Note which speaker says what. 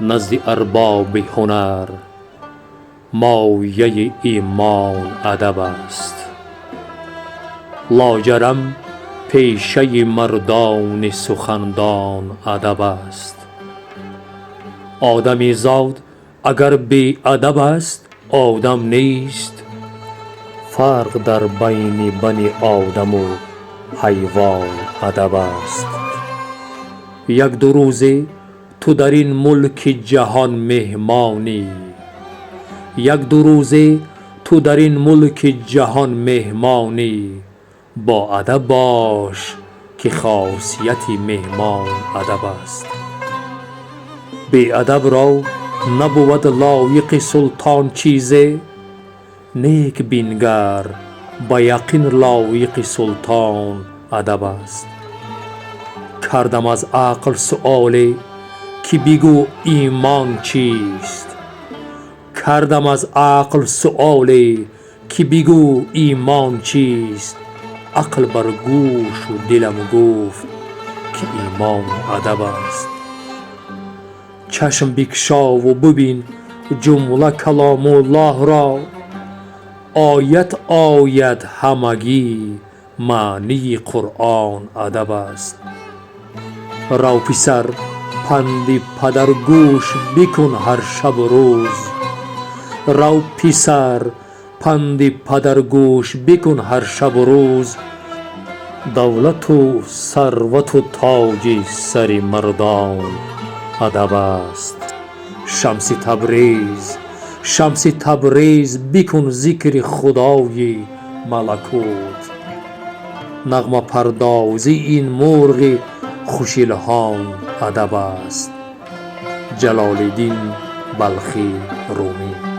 Speaker 1: نزد ارباب هنر مایه ایمان ادب است. لاجرم پیشه مردان سخندان ادب است. آدمی زاد اگر بی ادب است آدم نیست. فرق در بین بنی آدم و حیوان ادب است. یک دو روزه تو در این ملک جهان مهمانی. یک دو روزه تو در این ملک جهان مهمانی. با ادب باش که خاصیت مهمان ادب است. بی ادب را نبود لایق سلطان چیزه. نیک بینگر با یقین لایق سلطان ادب است. کردم از عقل سؤالی که بگو ایمان چیست. کردم از عقل سؤالی که بگو ایمان چیست. عقل بر گوش و دلم گفت که ایمان ادب است. چشم بگشا و ببین جمله کلام الله را. آیت آید همگی معنی قرآن ادب است. رو پسر پند پدر گوش بکن هر شب و روز. رو پسر پند پدر گوش بکن هر شب و روز. دولت و ثروت و تاج سر مردان ادب است. شمس تبریز بکن ذکر خدای ملکوت. نغمه پردازی این مرغ خوش الحان ادب است. جلالدین بلخی رومی.